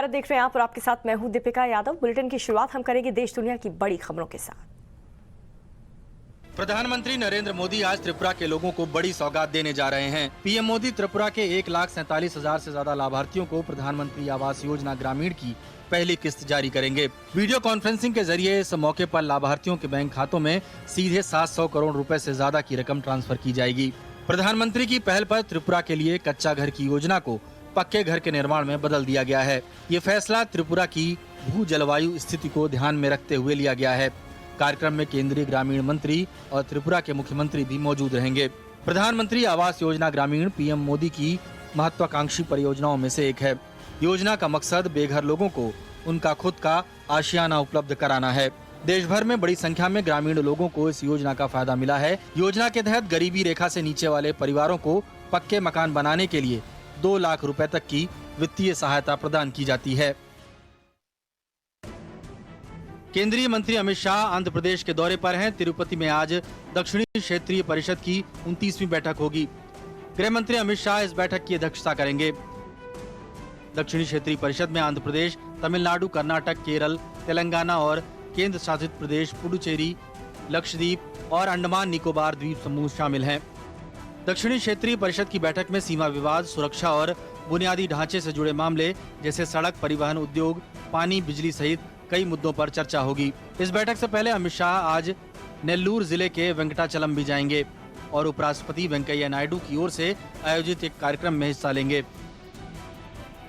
भारत देख रहे हैं आप और आपके साथ मैं हूं दीपिका यादव। बुलेटिन की शुरुआत हम करेंगे देश दुनिया की बड़ी खबरों के साथ। प्रधानमंत्री नरेंद्र मोदी आज त्रिपुरा के लोगों को बड़ी सौगात देने जा रहे हैं। पीएम मोदी त्रिपुरा के 1,47,000 से ज्यादा लाभार्थियों को प्रधानमंत्री आवास योजना ग्रामीण की पहली किस्त जारी करेंगे। वीडियो कॉन्फ्रेंसिंग के जरिए इस मौके पर लाभार्थियों के बैंक खातों में सीधे 700 करोड़ रुपए से ज्यादा की रकम ट्रांसफर की जाएगी। प्रधानमंत्री की पहल पर त्रिपुरा के लिए कच्चा घर की योजना को पक्के घर के निर्माण में बदल दिया गया है। ये फैसला त्रिपुरा की भू जलवायु स्थिति को ध्यान में रखते हुए लिया गया है। कार्यक्रम में केंद्रीय ग्रामीण मंत्री और त्रिपुरा के मुख्यमंत्री भी मौजूद रहेंगे। प्रधानमंत्री आवास योजना ग्रामीण पीएम मोदी की महत्वाकांक्षी परियोजनाओं में से एक है। योजना का मकसद बेघर लोगों को उनका खुद का आशियाना उपलब्ध कराना है। देश भर में बड़ी संख्या में ग्रामीण लोगों को इस योजना का फायदा मिला है। योजना के तहत गरीबी रेखा से नीचे वाले परिवारों को पक्के मकान बनाने के लिए 2 लाख रुपए तक की वित्तीय सहायता प्रदान की जाती है। केंद्रीय मंत्री अमित शाह आंध्र प्रदेश के दौरे पर हैं। तिरुपति में आज दक्षिणी क्षेत्रीय परिषद की 29वीं बैठक होगी। गृह मंत्री अमित शाह इस बैठक की अध्यक्षता करेंगे। दक्षिणी क्षेत्रीय परिषद में आंध्र प्रदेश, तमिलनाडु, कर्नाटक, केरल, तेलंगाना और केंद्र शासित प्रदेश पुडुचेरी, लक्षद्वीप और अंडमान निकोबार द्वीप समूह शामिल हैं। दक्षिणी क्षेत्रीय परिषद की बैठक में सीमा विवाद, सुरक्षा और बुनियादी ढांचे से जुड़े मामले जैसे सड़क, परिवहन, उद्योग, पानी, बिजली सहित कई मुद्दों पर चर्चा होगी। इस बैठक से पहले अमित शाह आज नेल्लूर जिले के वेंकटाचलम भी जाएंगे और उपराष्ट्रपति वेंकैया नायडू की ओर से आयोजित एक कार्यक्रम में हिस्सा लेंगे।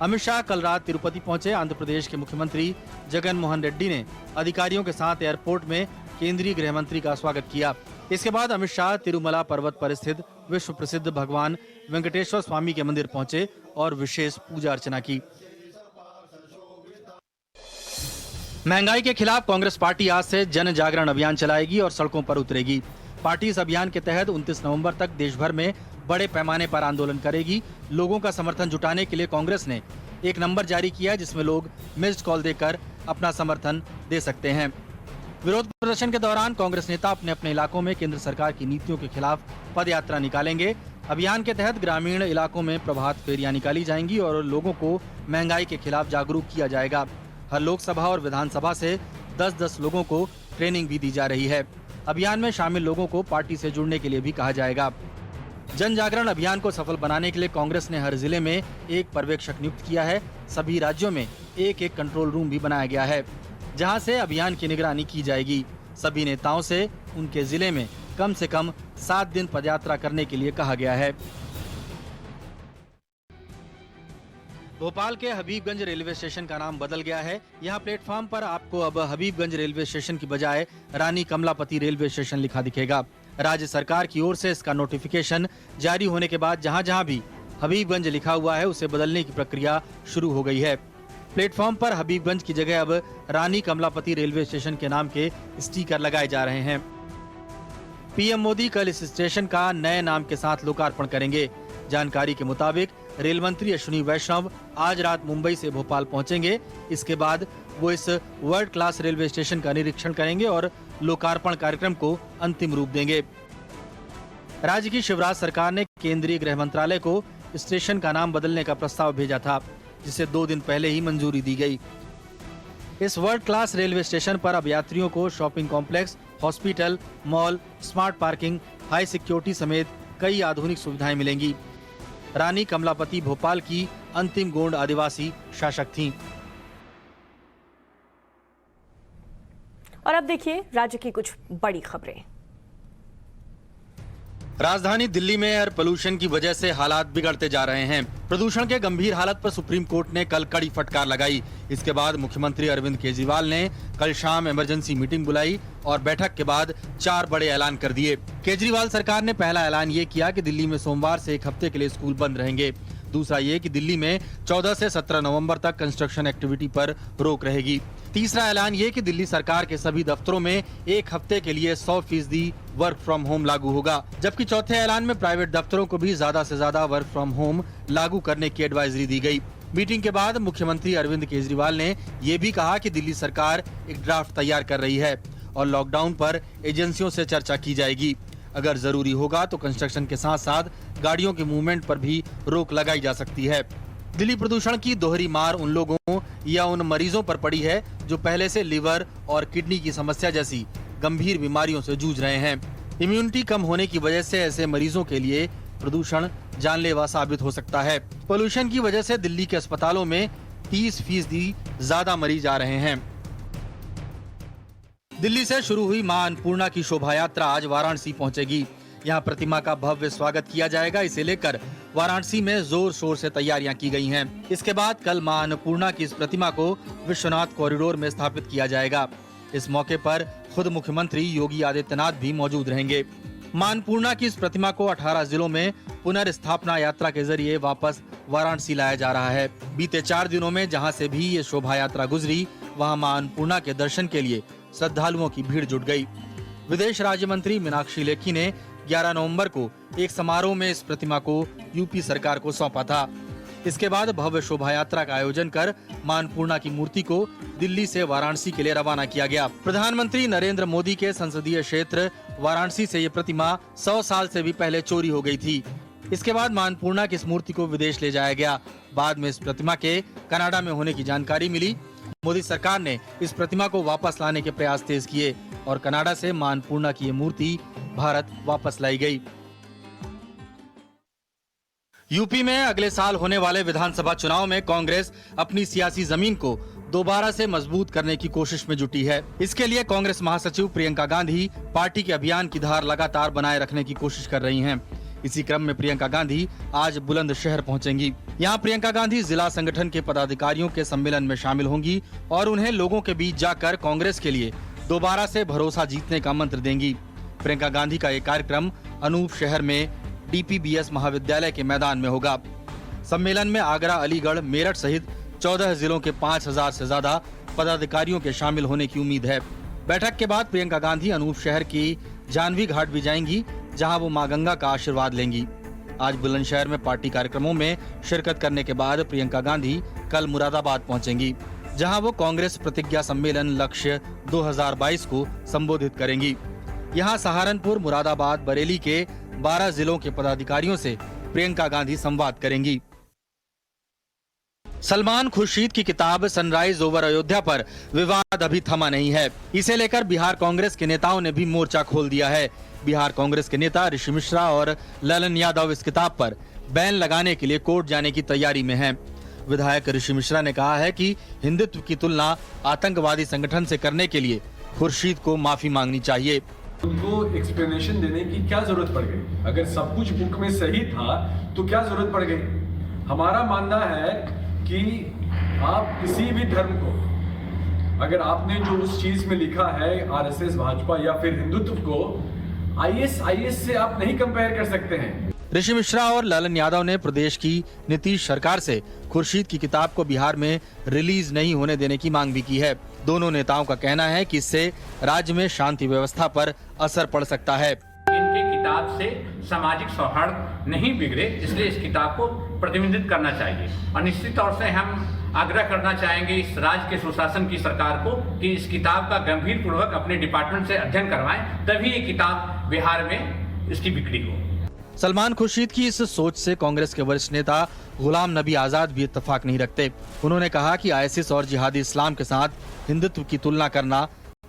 अमित शाह कल रात तिरुपति पहुंचे। आंध्र प्रदेश के मुख्यमंत्री जगन मोहन रेड्डी ने अधिकारियों के साथ एयरपोर्ट में केंद्रीय गृह मंत्री का स्वागत किया। इसके बाद अमित शाह तिरुमला पर्वत पर स्थित विश्व प्रसिद्ध भगवान वेंकटेश्वर स्वामी के मंदिर पहुंचे और विशेष पूजा अर्चना की। महंगाई के खिलाफ कांग्रेस पार्टी आज से जन जागरण अभियान चलाएगी और सड़कों पर उतरेगी। पार्टी इस अभियान के तहत 29 नवंबर तक देश भर में बड़े पैमाने पर आंदोलन करेगी। लोगों का समर्थन जुटाने के लिए कांग्रेस ने एक नंबर जारी किया जिसमें लोग मिस्ड कॉल देकर अपना समर्थन दे सकते हैं। विरोध प्रदर्शन के दौरान कांग्रेस नेता अपने अपने इलाकों में केंद्र सरकार की नीतियों के खिलाफ पदयात्रा निकालेंगे। अभियान के तहत ग्रामीण इलाकों में प्रभात फेरियां निकाली जाएंगी और लोगों को महंगाई के खिलाफ जागरूक किया जाएगा। हर लोकसभा और विधानसभा से 10-10 लोगों को ट्रेनिंग भी दी जा रही है। अभियान में शामिल लोगों को पार्टी से जुड़ने के लिए भी कहा जाएगा। जन जागरण अभियान को सफल बनाने के लिए कांग्रेस ने हर जिले में एक पर्यवेक्षक नियुक्त किया है। सभी राज्यों में एक कंट्रोल रूम भी बनाया गया है जहां से अभियान की निगरानी की जाएगी। सभी नेताओं से उनके जिले में कम से कम 7 दिन पदयात्रा करने के लिए कहा गया है। भोपाल के हबीबगंज रेलवे स्टेशन का नाम बदल गया है। यहाँ प्लेटफॉर्म पर आपको अब हबीबगंज रेलवे स्टेशन की बजाय रानी कमलापति रेलवे स्टेशन लिखा दिखेगा। राज्य सरकार की ओर से इसका नोटिफिकेशन जारी होने के बाद जहाँ जहाँ भी हबीबगंज लिखा हुआ है उसे बदलने की प्रक्रिया शुरू हो गई है। प्लेटफॉर्म पर हबीबगंज की जगह अब रानी कमलापति रेलवे स्टेशन के नाम के स्टिकर लगाए जा रहे हैं। पीएम मोदी कल इस स्टेशन का नए नाम के साथ लोकार्पण करेंगे। जानकारी के मुताबिक रेल मंत्री अश्विनी वैष्णव आज रात मुंबई से भोपाल पहुंचेंगे। इसके बाद वो इस वर्ल्ड क्लास रेलवे स्टेशन का निरीक्षण करेंगे और लोकार्पण कार्यक्रम को अंतिम रूप देंगे। राज्य की शिवराज सरकार ने केंद्रीय गृह मंत्रालय को स्टेशन का नाम बदलने का प्रस्ताव भेजा था जिसे 2 दिन पहले ही मंजूरी दी गई। इस वर्ल्ड क्लास रेलवे स्टेशन पर अब यात्रियों को shopping complex, hospital, mall, smart parking, high security समेत कई आधुनिक सुविधाएं मिलेंगी। रानी कमलापति भोपाल की अंतिम गोंड आदिवासी शासक थीं। और अब देखिए राज्य की कुछ बड़ी खबरें। राजधानी दिल्ली में एयर पोल्यूशन की वजह से हालात बिगड़ते जा रहे हैं। प्रदूषण के गंभीर हालत पर सुप्रीम कोर्ट ने कल कड़ी फटकार लगाई। इसके बाद मुख्यमंत्री अरविंद केजरीवाल ने कल शाम इमरजेंसी मीटिंग बुलाई और बैठक के बाद 4 बड़े ऐलान कर दिए। केजरीवाल सरकार ने पहला ऐलान ये किया कि दिल्ली में सोमवार से 1 हफ्ते के लिए स्कूल बंद रहेंगे। दूसरा ये कि दिल्ली में 14 से 17 नवंबर तक कंस्ट्रक्शन एक्टिविटी पर रोक रहेगी। तीसरा ऐलान ये कि दिल्ली सरकार के सभी दफ्तरों में 1 हफ्ते के लिए 100% वर्क फ्रॉम होम लागू होगा। जबकि चौथे ऐलान में प्राइवेट दफ्तरों को भी ज्यादा से ज्यादा वर्क फ्रॉम होम लागू करने की एडवाइजरी दी गई। मीटिंग के बाद मुख्यमंत्री अरविंद केजरीवाल ने ये भी कहा कि दिल्ली सरकार एक ड्राफ्ट तैयार कर रही है और लॉकडाउन पर एजेंसियों से चर्चा की जाएगी। अगर जरूरी होगा तो कंस्ट्रक्शन के साथ साथ गाड़ियों के मूवमेंट पर भी रोक लगाई जा सकती है। दिल्ली प्रदूषण की दोहरी मार उन लोगों या उन मरीजों पर पड़ी है जो पहले से लिवर और किडनी की समस्या जैसी गंभीर बीमारियों से जूझ रहे हैं। इम्यूनिटी कम होने की वजह से ऐसे मरीजों के लिए प्रदूषण जानलेवा साबित हो सकता है। पोल्यूशन की वजह से दिल्ली के अस्पतालों में 30% ज्यादा मरीज आ रहे हैं। दिल्ली से शुरू हुई मां अन्नपूर्णा की शोभा यात्रा आज वाराणसी पहुंचेगी। यहां प्रतिमा का भव्य स्वागत किया जाएगा। इसे लेकर वाराणसी में जोर शोर से तैयारियां की गई हैं। इसके बाद कल मां अन्नपूर्णा की इस प्रतिमा को विश्वनाथ कॉरिडोर में स्थापित किया जाएगा। इस मौके पर खुद मुख्यमंत्री योगी आदित्यनाथ भी मौजूद रहेंगे। मां अन्नपूर्णा की इस प्रतिमा को 18 जिलों में पुनर्स्थापना यात्रा के जरिए वापस वाराणसी लाया जा रहा है। बीते 4 दिनों में जहां से भी ये शोभा यात्रा गुजरी, वहां मां अन्नपूर्णा के दर्शन के लिए श्रद्धालुओं की भीड़ जुट गई। विदेश राज्य मंत्री मीनाक्षी लेखी ने 11 नवंबर को एक समारोह में इस प्रतिमा को यूपी सरकार को सौंपा था। इसके बाद भव्य शोभा यात्रा का आयोजन कर मां अन्नपूर्णा की मूर्ति को दिल्ली से वाराणसी के लिए रवाना किया गया। प्रधानमंत्री नरेंद्र मोदी के संसदीय क्षेत्र वाराणसी से ये प्रतिमा 100 साल से भी पहले चोरी हो गई थी। इसके बाद मां अन्नपूर्णा की इस मूर्ति को विदेश ले जाया गया। बाद में इस प्रतिमा के कनाडा में होने की जानकारी मिली। मोदी सरकार ने इस प्रतिमा को वापस लाने के प्रयास तेज किए और कनाडा से मां अन्नपूर्णा की ये मूर्ति भारत वापस लाई गई। यूपी में अगले साल होने वाले विधानसभा चुनाव में कांग्रेस अपनी सियासी जमीन को दोबारा से मजबूत करने की कोशिश में जुटी है। इसके लिए कांग्रेस महासचिव प्रियंका गांधी पार्टी के अभियान की धार लगातार बनाए रखने की कोशिश कर रही हैं। इसी क्रम में प्रियंका गांधी आज बुलंदशहर पहुंचेंगी। यहाँ प्रियंका गांधी जिला संगठन के पदाधिकारियों के सम्मेलन में शामिल होंगी और उन्हें लोगों के बीच जाकर कांग्रेस के लिए दोबारा से भरोसा जीतने का मंत्र देंगी। प्रियंका गांधी का ये कार्यक्रम अनूप शहर में DPBS महाविद्यालय के मैदान में होगा। सम्मेलन में आगरा, अलीगढ़, मेरठ सहित 14 जिलों के 5000 से ज्यादा पदाधिकारियों के शामिल होने की उम्मीद है। बैठक के बाद प्रियंका गांधी अनूप शहर की जानवी घाट भी जाएंगी, जहां वो मां गंगा का आशीर्वाद लेंगी। आज बुलंदशहर में पार्टी कार्यक्रमों में शिरकत करने के बाद प्रियंका गांधी कल मुरादाबाद पहुंचेंगी, जहां वो कांग्रेस प्रतिज्ञा सम्मेलन लक्ष्य 2022 को संबोधित करेंगी। यहां सहारनपुर, मुरादाबाद, बरेली के 12 जिलों के पदाधिकारियों से प्रियंका गांधी संवाद करेंगी। सलमान खुर्शीद की किताब सनराइज ओवर अयोध्या पर विवाद अभी थमा नहीं है। इसे लेकर बिहार कांग्रेस के नेताओं ने भी मोर्चा खोल दिया है। बिहार कांग्रेस के नेता ऋषि मिश्रा और ललन यादव इस किताब पर बैन लगाने के लिए कोर्ट जाने की तैयारी में हैं। विधायक ऋषि मिश्रा ने कहा है कि हिंदुत्व की तुलना आतंकवादी संगठन से करने के लिए खुर्शीद को माफी मांगनी चाहिए। उनको एक्सप्लेनेशन देने की क्या जरूरत पड़ गई? अगर सब कुछ बुक में सही था तो क्या जरूरत पड़ गई? हमारा मानना है कि आप किसी भी धर्म को, अगर आपने जो उस चीज में लिखा है RSS, भाजपा या फिर हिंदुत्व को IS से आप नहीं कंपेयर कर सकते हैं। ऋषि मिश्रा और ललन यादव ने प्रदेश की नीतीश सरकार से खुर्शीद की किताब को बिहार में रिलीज नहीं होने देने की मांग भी की है। दोनों नेताओं का कहना है कि इससे राज्य में शांति व्यवस्था पर असर पड़ सकता है। इनकी किताब से सामाजिक सौहार्द नहीं बिगड़े, इसलिए इस किताब को प्रतिबंधित करना चाहिए। और निश्चित तौर से हम आग्रह करना चाहेंगे इस राज्य के सुशासन की सरकार को कि इस किताब का गंभीर पूर्वक अपने डिपार्टमेंट से अध्ययन करवाएं, तभी ये किताब बिहार में इसकी बिक्री हो। सलमान खुर्शीद की इस सोच से कांग्रेस के वरिष्ठ नेता गुलाम नबी आजाद भी इत्तेफाक नहीं रखते। उन्होंने कहा कि ISIS और जिहादी इस्लाम के साथ हिंदुत्व की तुलना करना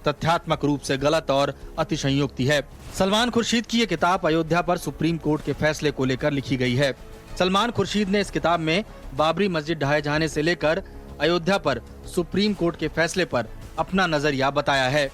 तथ्यात्मक रूप से गलत और अतिशयोक्ति है। सलमान खुर्शीद की ये किताब अयोध्या पर सुप्रीम कोर्ट के फैसले को लेकर लिखी गई है। सलमान खुर्शीद ने इस किताब में बाबरी मस्जिद ढहाए जाने से लेकर अयोध्या पर सुप्रीम कोर्ट के फैसले पर अपना नजरिया बताया है।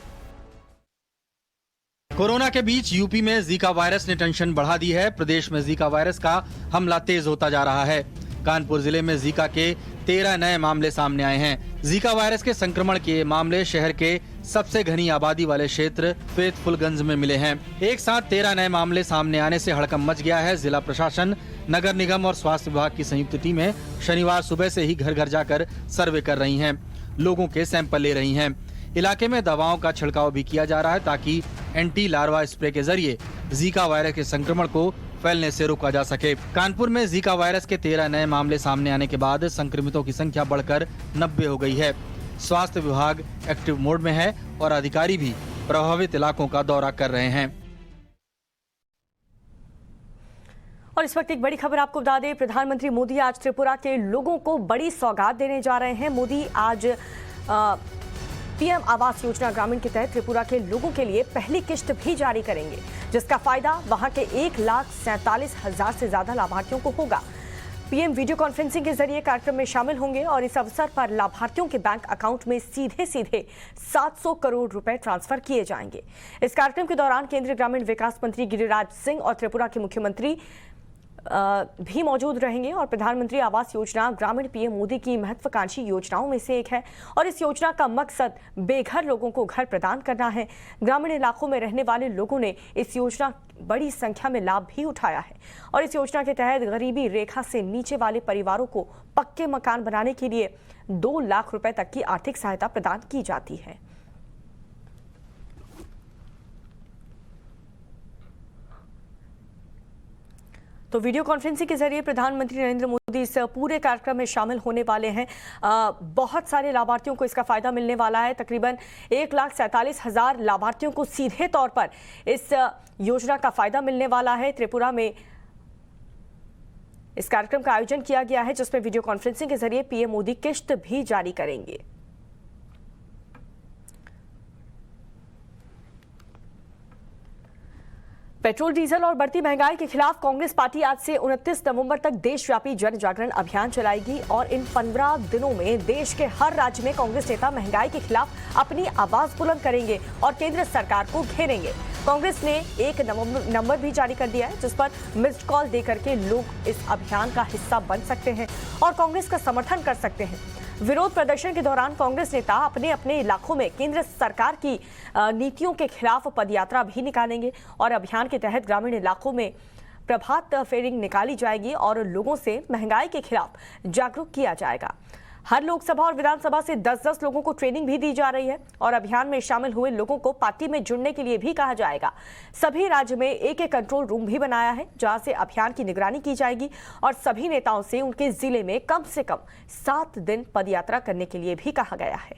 कोरोना के बीच यूपी में जीका वायरस ने टेंशन बढ़ा दी है। प्रदेश में जीका वायरस का हमला तेज होता जा रहा है। कानपुर जिले में जीका के 13 नए मामले सामने आए हैं। जीका वायरस के संक्रमण के मामले शहर के सबसे घनी आबादी वाले क्षेत्र फेतफुलगंज में मिले हैं। एक साथ 13 नए मामले सामने आने से हड़कंप मच गया है। जिला प्रशासन, नगर निगम और स्वास्थ्य विभाग की संयुक्त टीमें शनिवार सुबह से ही घर घर जाकर सर्वे कर रही हैं, लोगों के सैंपल ले रही हैं। इलाके में दवाओं का छिड़काव भी किया जा रहा है ताकि एंटी लार्वा स्प्रे के जरिए जीका वायरस के संक्रमण को फैलने से रोका जा सके। कानपुर में जीका वायरस के 13 नए मामले सामने आने के बाद संक्रमितों की संख्या बढ़कर 90 हो गई है। स्वास्थ्य विभाग एक्टिव मोड में है और अधिकारी भी प्रभावित इलाकों का दौरा कर रहे हैं। और इस वक्त एक बड़ी खबर आपको बता दें, प्रधानमंत्री मोदी आज त्रिपुरा के लोगों को बड़ी सौगात देने जा रहे हैं। मोदी आज पीएम आवास योजना ग्रामीण के तहत त्रिपुरा के लोगों के लिए पहली किश्त भी जारी करेंगे, जिसका फायदा वहां के 1,47,000 से ज्यादा लाभार्थियों को होगा। पीएम वीडियो कॉन्फ्रेंसिंग के जरिए कार्यक्रम में शामिल होंगे और इस अवसर पर लाभार्थियों के बैंक अकाउंट में सीधे 700 करोड़ रुपए ट्रांसफर किए जाएंगे। इस कार्यक्रम के दौरान केंद्रीय ग्रामीण विकास मंत्री गिरिराज सिंह और त्रिपुरा के मुख्यमंत्री भी मौजूद रहेंगे। और प्रधानमंत्री आवास योजना ग्रामीण पीएम मोदी की महत्वाकांक्षी योजनाओं में से एक है और इस योजना का मकसद बेघर लोगों को घर प्रदान करना है। ग्रामीण इलाकों में रहने वाले लोगों ने इस योजना बड़ी संख्या में लाभ भी उठाया है और इस योजना के तहत गरीबी रेखा से नीचे वाले परिवारों को पक्के मकान बनाने के लिए 2 लाख रुपए तक की आर्थिक सहायता प्रदान की जाती है। तो वीडियो कॉन्फ्रेंसिंग के जरिए प्रधानमंत्री नरेंद्र मोदी इस पूरे कार्यक्रम में शामिल होने वाले हैं। बहुत सारे लाभार्थियों को इसका फायदा मिलने वाला है। तकरीबन 1,47,000 लाभार्थियों को सीधे तौर पर इस योजना का फायदा मिलने वाला है। त्रिपुरा में इस कार्यक्रम का आयोजन किया गया है, जिसमें वीडियो कॉन्फ्रेंसिंग के जरिए पीएम मोदी किश्त भी जारी करेंगे। पेट्रोल डीजल और बढ़ती महंगाई के खिलाफ कांग्रेस पार्टी आज से 29 नवंबर तक देशव्यापी जन जागरण अभियान चलाएगी और इन 15 दिनों में देश के हर राज्य में कांग्रेस नेता महंगाई के खिलाफ अपनी आवाज बुलंद करेंगे और केंद्र सरकार को घेरेंगे। कांग्रेस ने एक नंबर भी जारी कर दिया है, जिस पर मिस्ड कॉल देकर के लोग इस अभियान का हिस्सा बन सकते हैं और कांग्रेस का समर्थन कर सकते हैं। विरोध प्रदर्शन के दौरान कांग्रेस नेता अपने अपने इलाकों में केंद्र सरकार की नीतियों के खिलाफ पदयात्रा भी निकालेंगे और अभियान के तहत ग्रामीण इलाकों में प्रभात फेरी निकाली जाएगी और लोगों से महंगाई के खिलाफ जागरूक किया जाएगा। हर लोकसभा और विधानसभा से 10-10 लोगों को ट्रेनिंग भी दी जा रही है और अभियान में शामिल हुए लोगों को पार्टी में जुड़ने के लिए भी कहा जाएगा। सभी राज्य में एक कंट्रोल रूम भी बनाया है, जहां से अभियान की निगरानी की जाएगी और सभी नेताओं से उनके जिले में कम से कम 7 दिन पदयात्रा करने के लिए भी कहा गया है।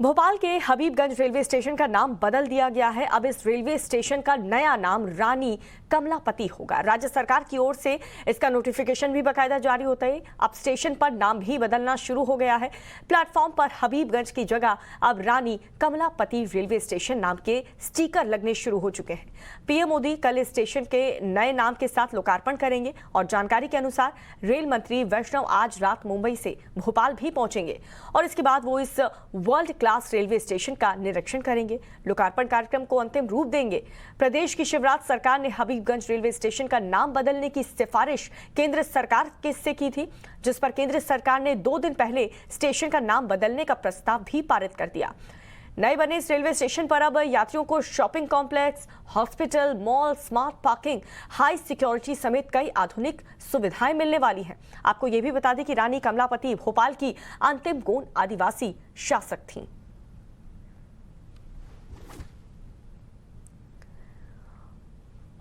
भोपाल के हबीबगंज रेलवे स्टेशन का नाम बदल दिया गया है। अब इस रेलवे स्टेशन का नया नाम रानी कमलापति होगा। राज्य सरकार की ओर से इसका नोटिफिकेशन भी बाकायदा जारी होता है। अब स्टेशन पर नाम भी बदलना शुरू हो गया है। प्लेटफॉर्म पर हबीबगंज की जगह अब रानी कमलापति रेलवे स्टेशन नाम के स्टिकर लगने शुरू हो चुके हैं। पीएम मोदी कल इस स्टेशन के नए नाम के साथ लोकार्पण करेंगे और जानकारी के अनुसार रेल मंत्री वैष्णव आज रात मुंबई से भोपाल भी पहुंचेंगे और इसके बाद वो इस वर्ल्ड क्लास रेलवे स्टेशन का निरीक्षण करेंगे। लोकार्पण कार्यक्रम को अंतिम रूप देंगे। प्रदेश की शिवराज सरकार ने हबीबगंज रेलवे स्टेशन का नाम बदलने की सिफारिश केंद्र सरकार से की थी, जिस पर केंद्र सरकार ने 2 दिन पहले स्टेशन का नाम बदलने का प्रस्ताव भी पारित कर दिया। नए बने इस रेलवे स्टेशन पर अब यात्रियों को shopping complex, hospital, mall, smart parking, high security समेत कई आधुनिक सुविधाएं मिलने वाली हैं। आपको यह भी बता दें कि रानी कमलापति भोपाल की अंतिम गोंड आदिवासी शासक थीं।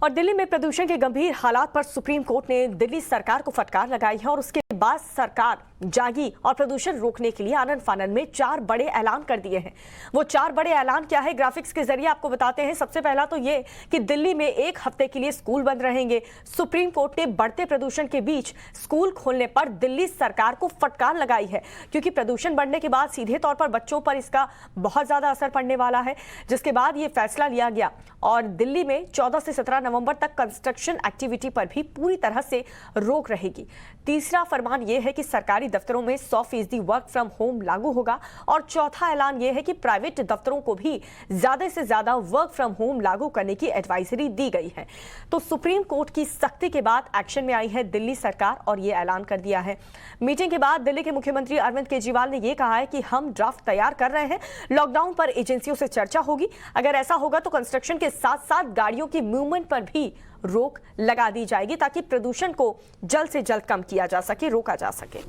और दिल्ली में प्रदूषण के गंभीर हालात पर सुप्रीम कोर्ट ने दिल्ली सरकार को फटकार लगाई है और उसके बाद सरकार जागी और प्रदूषण रोकने के लिए आनन फानन में 4 बड़े ऐलान कर दिए हैं। वो 4 बड़े ऐलान क्या है, ग्राफिक्स के जरिए आपको बताते हैं। सबसे पहला तो ये कि दिल्ली में 1 हफ्ते के लिए स्कूल बंद रहेंगे। सुप्रीम कोर्ट ने बढ़ते प्रदूषण के बीच स्कूल खोलने पर दिल्ली सरकार को फटकार लगाई है, क्योंकि प्रदूषण बढ़ने के बाद सीधे तौर पर बच्चों पर इसका बहुत ज्यादा असर पड़ने वाला है, जिसके बाद ये फैसला लिया गया और दिल्ली में 14 से 17 नवंबर तक कंस्ट्रक्शन एक्टिविटी पर भी पूरी तरह से रोक रहेगी। तीसरा फरमान यह है कि सरकारी दफ्तरों में 100% वर्क फ्रॉम होम लागू होगा और चौथा ऐलान यह है कि प्राइवेट दफ्तरों को भी ज्यादा से ज्यादा वर्क फ्रॉम होम लागू करने की एडवाइजरी दी गई है। तो सुप्रीम कोर्ट की सख्ती के बाद एक्शन में आई है दिल्ली सरकार और यह ऐलान कर दिया है। मीटिंग के बाद दिल्ली के मुख्यमंत्री अरविंद केजरीवाल ने यह कहा है कि हम ड्राफ्ट तैयार कर रहे हैं, लॉकडाउन पर एजेंसियों से चर्चा होगी। अगर ऐसा होगा तो कंस्ट्रक्शन के साथ साथ गाड़ियों की मूवमेंट पर भी रोक लगा दी जाएगी, ताकि प्रदूषण को जल्द से जल्द कम किया जा सके, रोका जा सके।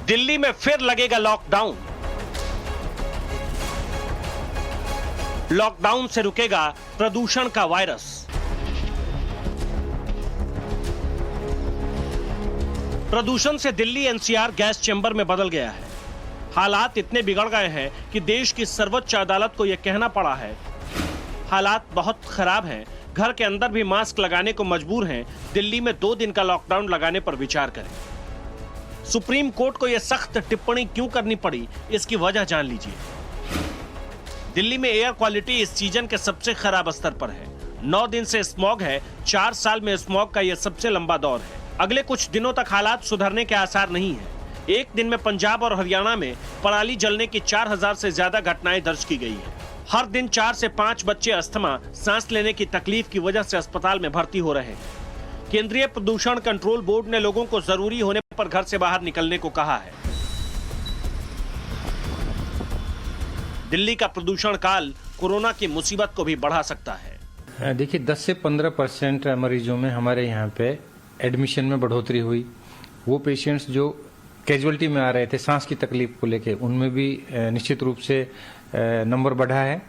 दिल्ली में फिर लगेगा लॉकडाउन। लॉकडाउन से रुकेगा प्रदूषण का वायरस। प्रदूषण से दिल्ली एनसीआर गैस चैम्बर में बदल गया है। हालात इतने बिगड़ गए हैं कि देश की सर्वोच्च अदालत को यह कहना पड़ा है, हालात बहुत खराब हैं, घर के अंदर भी मास्क लगाने को मजबूर हैं, दिल्ली में 2 दिन का लॉकडाउन लगाने पर विचार करें। सुप्रीम कोर्ट को यह सख्त टिप्पणी क्यों करनी पड़ी, इसकी वजह जान लीजिए। दिल्ली में एयर क्वालिटी इस सीजन के सबसे खराब स्तर पर है। 9 दिन से स्मॉग है। 4 साल में स्मॉग का यह सबसे लंबा दौर है। अगले कुछ दिनों तक हालात सुधरने के आसार नहीं है। एक दिन में पंजाब और हरियाणा में पराली जलने की 4000 से ज्यादा घटनाएं दर्ज की गई है। हर दिन 4 से 5 बच्चे अस्थमा, सांस लेने की तकलीफ की वजह से अस्पताल में भर्ती हो रहे हैं। केंद्रीय प्रदूषण कंट्रोल बोर्ड ने लोगों को जरूरी होने पर घर से बाहर निकलने को कहा है। दिल्ली का प्रदूषण काल कोरोना की मुसीबत को भी बढ़ा सकता है। देखिए 10 से 15% मरीजों में हमारे यहाँ पे एडमिशन में बढ़ोतरी हुई। वो पेशेंट्स जो कैजुअलिटी में आ रहे थे सांस की तकलीफ को लेके, उनमें भी निश्चित रूप से नंबर बढ़ा है।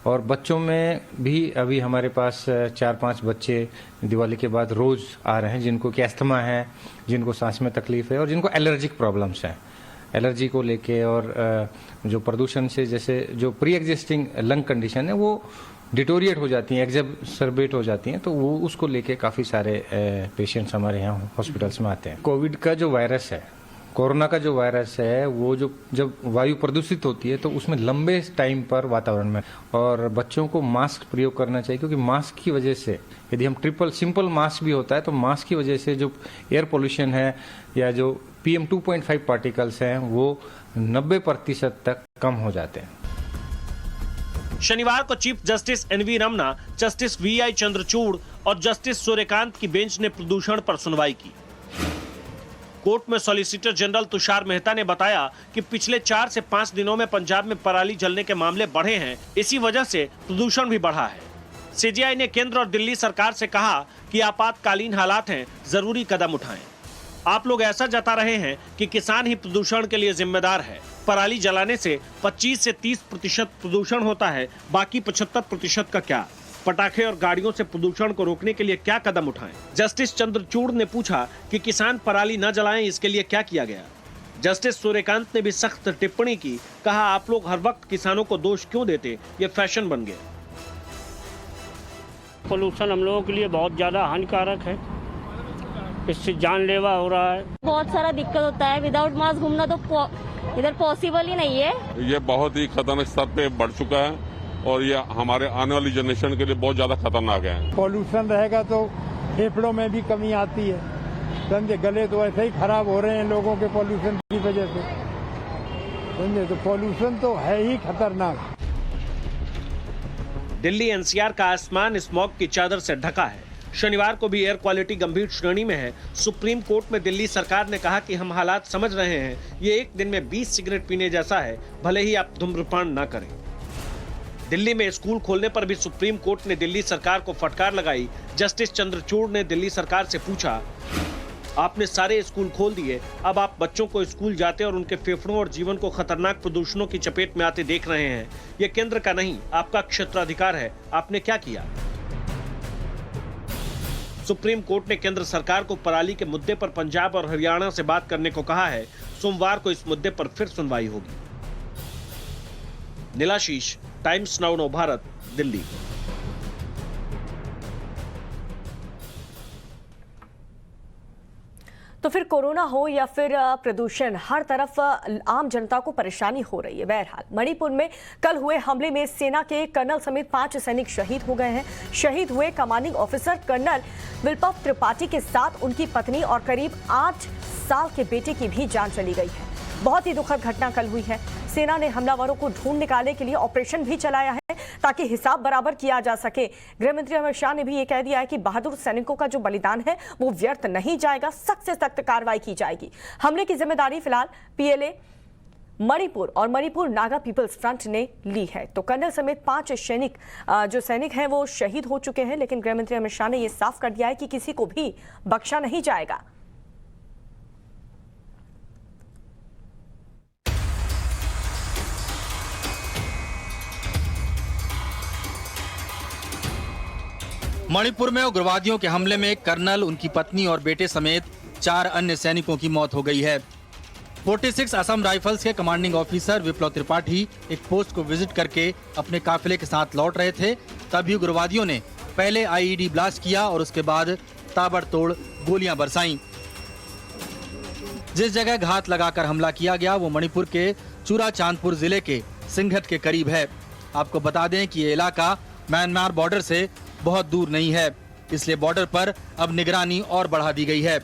और बच्चों में भी अभी हमारे पास 4-5 बच्चे दिवाली के बाद रोज आ रहे हैं जिनको कि अस्थमा है, जिनको सांस में तकलीफ है और जिनको एलर्जिक प्रॉब्लम्स हैं। एलर्जी को लेके और जो प्रदूषण से जैसे जो प्री एग्जिस्टिंग लंग कंडीशन है वो डिटोरिएट हो जाती हैं, एग्जैबरेट हो जाती हैं, तो वो उसको लेके काफ़ी सारे पेशेंट्स हमारे यहाँ हॉस्पिटल्स में आते हैं। कोविड का जो वायरस है, कोरोना का जो वायरस है, वो जो जब वायु प्रदूषित होती है तो उसमें लंबे टाइम पर वातावरण में, और बच्चों को मास्क प्रयोग करना चाहिए क्योंकि मास्क की वजह से, यदि हम सिंपल मास्क भी होता है तो मास्क की वजह से जो एयर पोल्यूशन है या जो PM 2.5 पार्टिकल्स हैं वो 90% तक कम हो जाते हैं। शनिवार को chief justice NV Ramana, justice VI Chandrachud और जस्टिस सूर्यकांत की बेंच ने प्रदूषण पर सुनवाई की। कोर्ट में सॉलिसिटर जनरल तुषार मेहता ने बताया कि पिछले 4 से 5 दिनों में पंजाब में पराली जलने के मामले बढ़े हैं, इसी वजह से प्रदूषण भी बढ़ा है। CJI ने केंद्र और दिल्ली सरकार से कहा कि आपातकालीन हालात हैं, जरूरी कदम उठाएं। आप लोग ऐसा जता रहे हैं कि किसान ही प्रदूषण के लिए जिम्मेदार है। पराली जलाने से 25 से 30% प्रदूषण होता है, बाकी 75% का क्या? पटाखे और गाड़ियों से प्रदूषण को रोकने के लिए क्या कदम उठाएं? जस्टिस चंद्रचूड़ ने पूछा कि किसान पराली न जलाएं, इसके लिए क्या किया गया? जस्टिस सूर्यकांत ने भी सख्त टिप्पणी की, कहा आप लोग हर वक्त किसानों को दोष क्यों देते, ये फैशन बन गया। पोल्यूशन हम लोगों के लिए बहुत ज्यादा हानिकारक है, इससे जानलेवा हो रहा है। बहुत सारा दिक्कत होता है, विदाउट मास्क घूमना तो इधर पॉसिबल ही नहीं है। ये बहुत ही खतरनाक स्तर पे बढ़ चुका है और ये हमारे आने वाली जनरेशन के लिए बहुत ज्यादा खतरनाक है। पॉल्यूशन रहेगा तो फेफड़ों में भी कमी आती है, समझे, गले तो ऐसे ही खराब हो रहे हैं लोगों के पॉल्यूशन की वजह से, समझे, तो पॉल्यूशन तो है ही खतरनाक। दिल्ली NCR का आसमान स्मॉग की चादर से ढका है। शनिवार को भी एयर क्वालिटी गंभीर श्रेणी में है। सुप्रीम कोर्ट में दिल्ली सरकार ने कहा कि हम हालात समझ रहे हैं, ये एक दिन में 20 सिगरेट पीने जैसा है, भले ही आप धूम्रपान ना करें। दिल्ली में स्कूल खोलने पर भी सुप्रीम कोर्ट ने दिल्ली सरकार को फटकार लगाई। जस्टिस चंद्रचूड़ ने दिल्ली सरकार से पूछा, आपने सारे स्कूल खोल दिए, अब आप बच्चों को स्कूल जाते और उनके फेफड़ों और जीवन को खतरनाक प्रदूषणों की चपेट में आते देख रहे हैं। यह केंद्र का नहीं, आपका क्षेत्राधिकार है, आपने क्या किया? सुप्रीम कोर्ट ने केंद्र सरकार को पराली के मुद्दे पर पंजाब और हरियाणा से बात करने को कहा है। सोमवार को इस मुद्दे पर फिर सुनवाई होगी। नीलाशीष, टाइम्स नाउ नव भारत, दिल्ली। तो फिर कोरोना हो या फिर प्रदूषण, हर तरफ आम जनता को परेशानी हो रही है। बहरहाल मणिपुर में कल हुए हमले में सेना के कर्नल समेत 5 सैनिक शहीद हो गए हैं। शहीद हुए कमांडिंग ऑफिसर कर्नल विल्पव त्रिपाठी के साथ उनकी पत्नी और करीब 8 साल के बेटे की भी जान चली गई है। बहुत ही दुखद घटना कल हुई है। सेना ने हमलावरों को ढूंढ निकालने के लिए ऑपरेशन भी चलाया है ताकि हिसाब बराबर किया जा सके। गृह मंत्री अमित शाह ने भी ये कह दिया है कि बहादुर सैनिकों का जो बलिदान है वो व्यर्थ नहीं जाएगा, सख्त से सख्त कार्रवाई की जाएगी। हमले की जिम्मेदारी फिलहाल PLA मणिपुर और मणिपुर नागा पीपल्स फ्रंट ने ली है। तो कर्नल समेत 5 सैनिक हैं वो शहीद हो चुके हैं, लेकिन गृह मंत्री अमित शाह ने यह साफ कर दिया है कि किसी को भी बख्शा नहीं जाएगा। मणिपुर में उग्रवादियों के हमले में कर्नल, उनकी पत्नी और बेटे समेत 4 अन्य सैनिकों की मौत हो गई है। 46 असम राइफल्स के कमांडिंग ऑफिसर विप्लव त्रिपाठी एक पोस्ट को विजिट करके अपने काफिले के साथ लौट रहे थे, तभी उग्रवादियों ने पहले आईईडी ब्लास्ट किया और उसके बाद ताबड़तोड़ गोलियां बरसाईं। जिस जगह घात लगाकर हमला किया गया वो मणिपुर के चूराचांदपुर जिले के सिंघट के करीब है। आपको बता दें कि ये इलाका म्यांमार बॉर्डर से बहुत दूर नहीं है, इसलिए बॉर्डर पर अब निगरानी और बढ़ा दी गई है।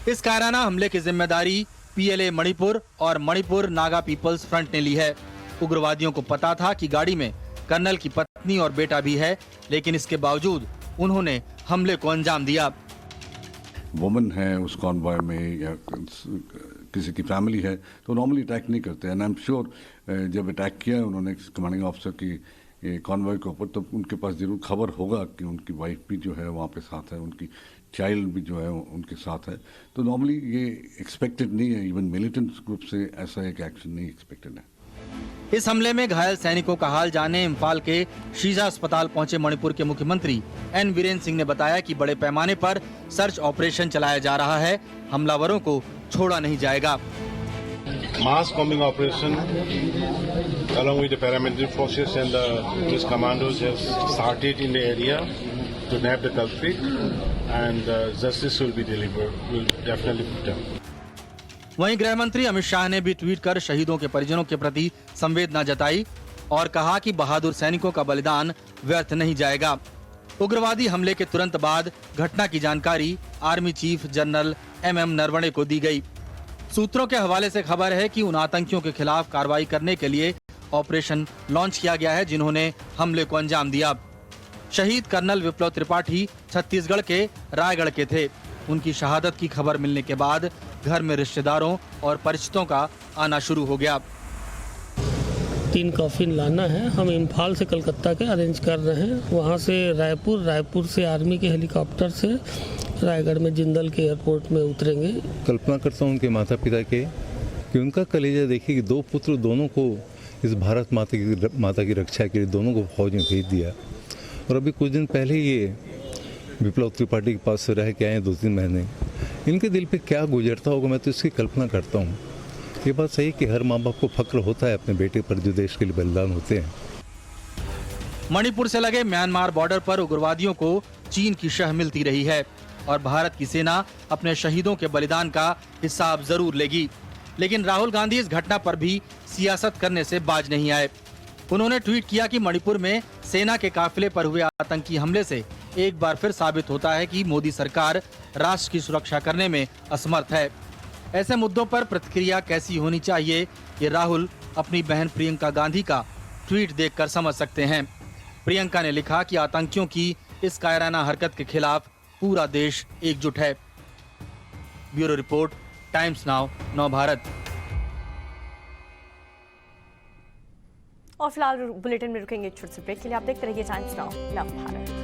इस कायराना हमले की जिम्मेदारी पीएलए मणिपुर और मणिपुर नागा पीपल्स फ्रंट ने ली है। उग्रवादियों को पता था कि गाड़ी में कर्नल की पत्नी और बेटा भी है, लेकिन इसके बावजूद उन्होंने हमले को अंजाम दिया। वुमन है उस कॉन्वॉय में या किसी की फैमिली है तो नॉर्मली अटैक नहीं करते। एंड आई एम श्योर जब अटैक किया उन्होंने कमांडिंग ऑफिसर की कॉन्वॉय के ऊपर, तो उनके पास जरूर खबर होगा कि उनकी वाइफ भी जो है वहाँ पे साथ है, उनकी चाइल्ड भी जो है उनके साथ है। तो नॉर्मली ये एक्सपेक्टेड नहीं है, इवन मिलिटेंट ग्रुप से ऐसा एक एक्शन नहीं एक्सपेक्टेड है। इस हमले में घायल सैनिकों का हाल जाने इम्फाल के शीजा अस्पताल पहुंचे मणिपुर के मुख्यमंत्री एन वीरेंद्र सिंह ने बताया कि बड़े पैमाने पर सर्च ऑपरेशन चलाया जा रहा है, हमलावरों को छोड़ा नहीं जाएगा। Mass combing operation along with the paramilitary forces and the police commandos have started in the area to nab the culprit, and justice will be delivered. Will definitely be done. वहीं गृह मंत्री अमित शाह ने भी ट्वीट कर शहीदों के परिजनों के प्रति संवेदना जताई और कहा कि बहादुर सैनिकों का बलिदान व्यर्थ नहीं जाएगा। उग्रवादी हमले के तुरंत बाद घटना की जानकारी army chief general MM Naravane को दी गई। सूत्रों के हवाले से खबर है कि उन आतंकियों के खिलाफ कार्रवाई करने के लिए ऑपरेशन लॉन्च किया गया है जिन्होंने हमले को अंजाम दिया। शहीद कर्नल विप्लव त्रिपाठी छत्तीसगढ़ के रायगढ़ के थे। उनकी शहादत की खबर मिलने के बाद घर में रिश्तेदारों और परिचितों का आना शुरू हो गया। 3 कॉफिन लाना है, हम इम्फाल से कलकत्ता के अरेंज कर रहे हैं, वहाँ से रायपुर से आर्मी के हेलीकॉप्टर से रायगढ़ में जिंदल के एयरपोर्ट में उतरेंगे। कल्पना करता हूँ उनके माता पिता के कि उनका कलेजा देखिए कि 2 पुत्र दोनों को इस भारत माता की रक्षा के लिए दोनों को फौज में भेज दिया, और अभी कुछ दिन पहले ये विप्लव त्रिपाठी के पास से रह के आए 2-3 महीने। इनके दिल पे क्या गुजरता होगा, मैं तो इसकी कल्पना करता हूँ। ये बात सही कि हर माँ बाप को फक्र होता है अपने बेटे पर जो देश के लिए बलिदान होते हैं। मणिपुर से लगे म्यांमार बॉर्डर पर उग्रवादियों को चीन की शह मिलती रही है और भारत की सेना अपने शहीदों के बलिदान का हिसाब जरूर लेगी। लेकिन राहुल गांधी इस घटना पर भी सियासत करने से बाज नहीं आए। उन्होंने ट्वीट किया कि मणिपुर में सेना के काफिले पर हुए आतंकी हमले से एक बार फिर साबित होता है कि मोदी सरकार राष्ट्र की सुरक्षा करने में असमर्थ है। ऐसे मुद्दों पर प्रतिक्रिया कैसी होनी चाहिए, ये राहुल अपनी बहन प्रियंका गांधी का ट्वीट देखकर समझ सकते हैं। प्रियंका ने लिखा कि आतंकियों की इस कायराना हरकत के खिलाफ पूरा देश एकजुट है। ब्यूरो रिपोर्ट, टाइम्स नाउ, नव भारत। और फिलहाल बुलेटिन में रुकेंगे छोटे से ब्रेक के लिए। आप देखते रहिए टाइम्स नाउ, नव भारत।